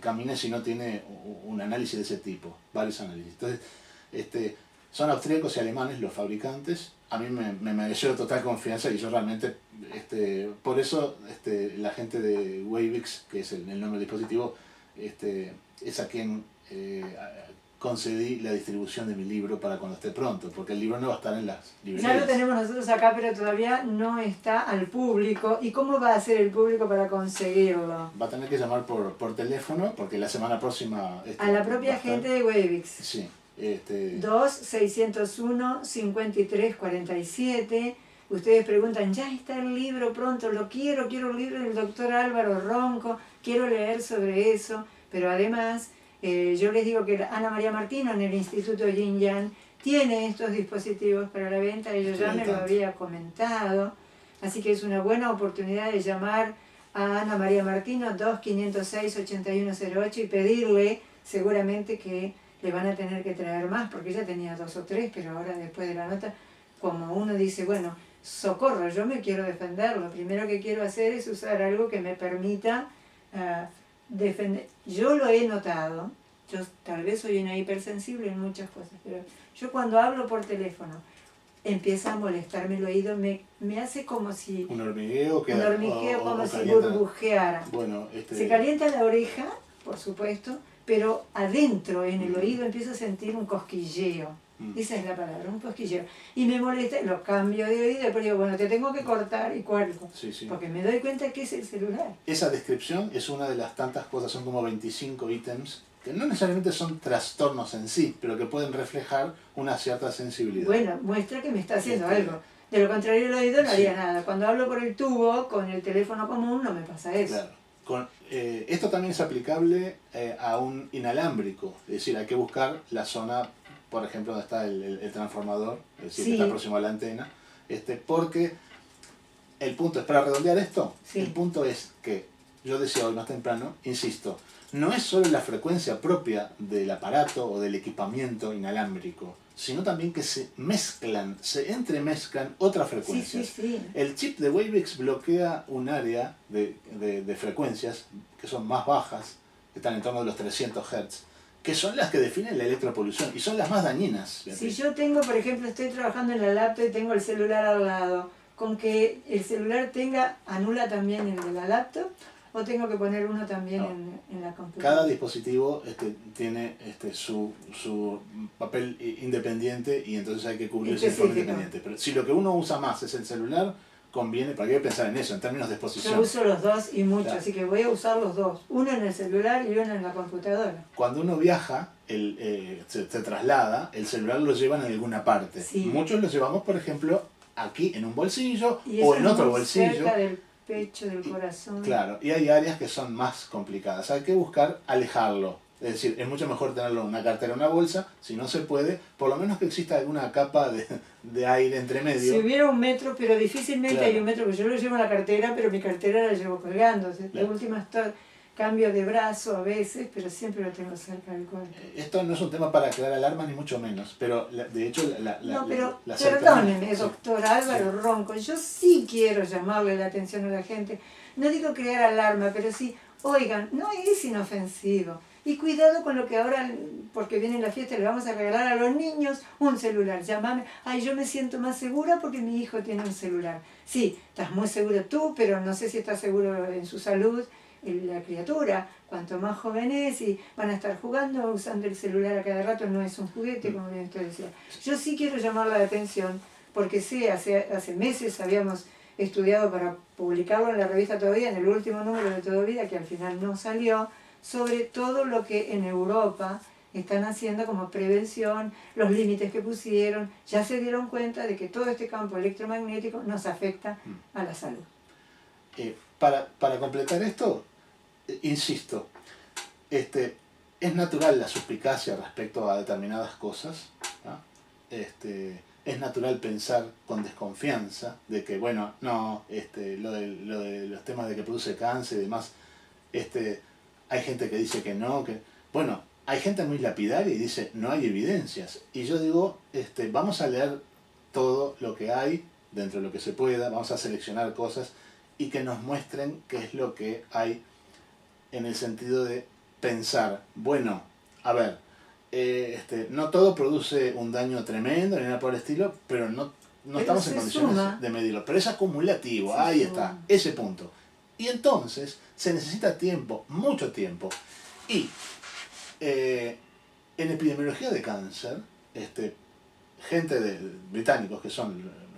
camine si no tiene un análisis de ese tipo, varios análisis. Entonces, son austríacos y alemanes los fabricantes. A mí me mereció total confianza y yo realmente, por eso la gente de Wavix, que es el nombre del dispositivo, es a quien concedí la distribución de mi libro para cuando esté pronto, porque el libro no va a estar en las librerías. Ya lo tenemos nosotros acá, pero todavía no está al público. ¿Y cómo va a ser el público para conseguirlo? Va a tener que llamar por teléfono, porque la semana próxima... a la propia gente de Wavix. Sí. 2-601-5347. Ustedes preguntan, ¿ya está el libro pronto? Lo quiero el libro del doctor Álvaro Ronco, quiero leer sobre eso. Pero además, yo les digo que Ana María Martino en el Instituto Yin Yang tiene estos dispositivos para la venta, ellos ya me lo había comentado, así que es una buena oportunidad de llamar a Ana María Martino 2-506-8108 y pedirle seguramente que le van a tener que traer más, porque ella tenía 2 o 3, pero ahora después de la nota, como uno dice, bueno, socorro, yo me quiero defender, lo primero que quiero hacer es usar algo que me permita defender. Yo lo he notado, yo tal vez soy una hipersensible en muchas cosas, pero yo cuando hablo por teléfono empieza a molestarme el oído, me hace como si... Un hormigueo, como si burbujeara. Bueno, Se calienta la oreja, por supuesto, pero adentro en el oído empiezo a sentir un cosquilleo. Esa es la palabra, un cosquilleo. Y me molesta, lo cambio de oído y después digo, bueno, te tengo que cortar y cuelgo. Sí, sí. Porque me doy cuenta que es el celular. Esa descripción es una de las tantas cosas, son como 25 ítems, que no necesariamente son trastornos en sí, pero que pueden reflejar una cierta sensibilidad. Bueno, muestra que me está haciendo algo. De lo contrario, el oído no haría nada. Cuando hablo por el tubo, con el teléfono común, no me pasa eso. Claro. Esto también es aplicable a un inalámbrico, es decir, hay que buscar la zona, por ejemplo, donde está el transformador, es decir, que está próximo a la antena, porque el punto es, para redondear esto, el punto es que, yo decía hoy más temprano, insisto, no es solo la frecuencia propia del aparato o del equipamiento inalámbrico, sino también que se entremezclan otras frecuencias. El chip de Wavix bloquea un área de frecuencias que son más bajas, que están en torno de los 300 Hz, que son las que definen la electropolución y son las más dañinas. Si yo tengo, por ejemplo, estoy trabajando en la laptop y tengo el celular al lado, con que el celular anula también el de la laptop. o tengo que poner uno también en la computadora? Cada dispositivo tiene su papel independiente y entonces hay que cubrirse de forma independiente. Pero si lo que uno usa más es el celular, conviene, ¿para qué pensar en eso, en términos de exposición? Yo uso los dos y mucho, claro. Así que voy a usar los dos, uno en el celular y uno en la computadora. Cuando uno viaja, se traslada, el celular lo llevan en alguna parte. Sí. Muchos lo llevamos, por ejemplo, aquí en un bolsillo o en otro bolsillo. Cerca del pecho, del corazón. Claro, y hay áreas que son más complicadas. Hay que buscar alejarlo. Es decir, es mucho mejor tenerlo en una cartera o una bolsa. Si no se puede, por lo menos que exista alguna capa de aire entre medio. Si hubiera un metro, pero difícilmente claro. hay un metro, porque yo lo llevo en la cartera, pero mi cartera la llevo colgando. Claro. De última cambio de brazo a veces, pero siempre lo tengo cerca del cuerpo. Esto no es un tema para crear alarma, ni mucho menos, pero de hecho perdóneme, doctor Álvaro Ronco, yo sí quiero llamarle la atención a la gente. No digo crear alarma, pero sí, oigan, no es inofensivo. Y cuidado con lo que ahora, porque viene la fiesta, le vamos a regalar a los niños un celular. Llámame, ay, yo me siento más segura porque mi hijo tiene un celular. Sí, estás muy seguro tú, pero no sé si estás seguro en su salud. La criatura, cuanto más joven es y van a estar jugando, usando el celular a cada rato, no es un juguete, como bien usted decía. Yo sí quiero llamar la atención, porque sí, hace meses habíamos estudiado para publicarlo en la revista Todavía, en el último número de Todo Vida, que al final no salió, sobre todo lo que en Europa están haciendo como prevención, los límites que pusieron, ya se dieron cuenta de que todo este campo electromagnético nos afecta a la salud. Para completar esto, insisto, es natural la suspicacia respecto a determinadas cosas, ¿no? Es natural pensar con desconfianza de que, bueno, no, lo de los temas de que produce cáncer y demás, hay gente que dice que no, bueno, hay gente muy lapidaria y dice, no hay evidencias. Y yo digo, vamos a leer todo lo que hay, dentro de lo que se pueda, vamos a seleccionar cosas y que nos muestren qué es lo que hay en el sentido de pensar, bueno, a ver, no todo produce un daño tremendo ni nada por el estilo, pero no estamos en condiciones de medirlo. Pero es acumulativo, ahí está, ese punto. Y entonces se necesita tiempo, mucho tiempo. Y en epidemiología de cáncer, gente británicos que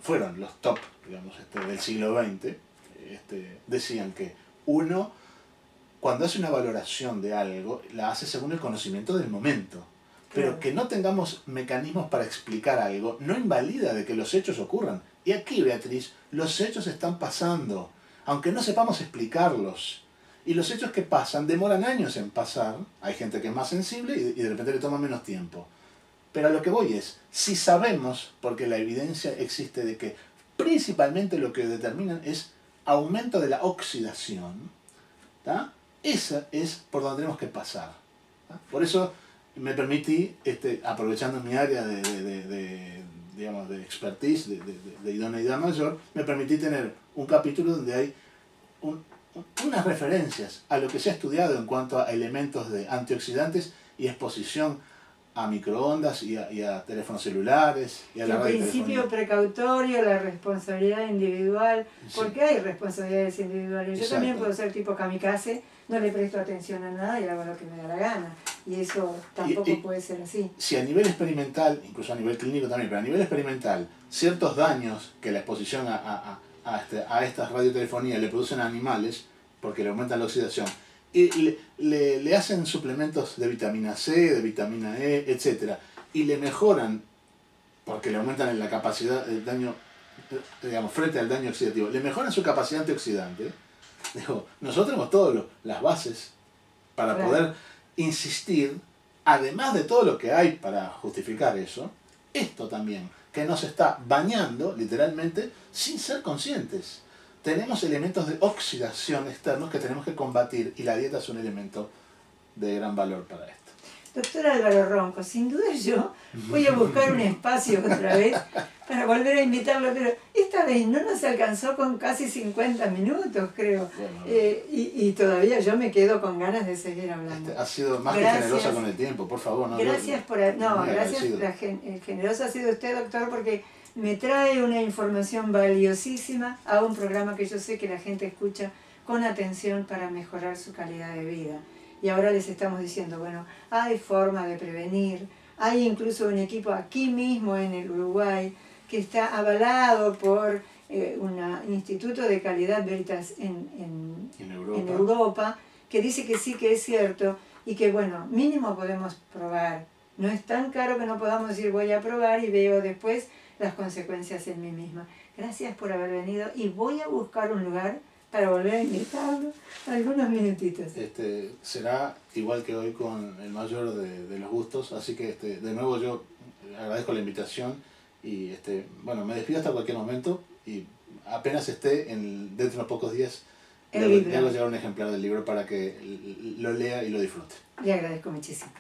fueron los top, digamos, del siglo XX, decían que uno, cuando hace una valoración de algo, la hace según el conocimiento del momento. Pero que no tengamos mecanismos para explicar algo no invalida de que los hechos ocurran. Y aquí, Beatriz, los hechos están pasando, aunque no sepamos explicarlos. Y los hechos que pasan demoran años en pasar. Hay gente que es más sensible y de repente le toma menos tiempo. Pero a lo que voy es, si sabemos, porque la evidencia existe de que principalmente lo que determinan es aumento de la oxidación, ¿tá? Esa es por donde tenemos que pasar, ¿tá? Por eso me permití, aprovechando mi área digamos, de expertise, de idoneidad mayor, me permití tener un capítulo donde hay unas referencias a lo que se ha estudiado en cuanto a elementos de antioxidantes y exposición a microondas y a teléfonos celulares y a la el principio precautorio, la responsabilidad individual, porque hay responsabilidades individuales. Yo también puedo ser tipo kamikaze, no le presto atención a nada y hago lo que me da la gana. Y eso tampoco puede ser así. Si a nivel experimental, incluso a nivel clínico también, pero a nivel experimental, ciertos daños que la exposición a estas radiotelefonías le producen a animales, porque le aumentan la oxidación, y le hacen suplementos de vitamina C, de vitamina E, etc. Y le mejoran, porque le aumentan la capacidad del daño, digamos, frente al daño oxidativo, le mejoran su capacidad antioxidante. Digo, nosotros tenemos todas las bases para poder insistir, además de todo lo que hay para justificar eso, esto también, que nos está bañando, literalmente, sin ser conscientes. Tenemos elementos de oxidación externos que tenemos que combatir y la dieta es un elemento de gran valor para esto. Doctor Álvaro Ronco, sin duda yo voy a buscar un espacio otra vez para volver a invitarlo, pero esta vez no nos alcanzó con casi 50 minutos, creo. Bueno, y todavía yo me quedo con ganas de seguir hablando. Ha sido más que generosa con el tiempo, por favor. Gracias generoso ha sido usted, doctor, porque me trae una información valiosísima a un programa que yo sé que la gente escucha con atención para mejorar su calidad de vida. Y ahora les estamos diciendo, bueno, hay forma de prevenir, hay incluso un equipo aquí mismo en el Uruguay que está avalado por un Instituto de Calidad Veritas en Europa, que dice que sí, que es cierto, y que bueno, mínimo podemos probar. No es tan caro que no podamos decir voy a probar y veo después las consecuencias en mí misma. Gracias por haber venido y voy a buscar un lugar para volver a invitarlo algunos minutitos. Será igual que hoy con el mayor de los gustos, así que de nuevo yo agradezco la invitación y bueno, me despido hasta cualquier momento y apenas esté dentro de unos pocos días le hago llegar un ejemplar del libro para que lo lea y lo disfrute. Le agradezco muchísimo.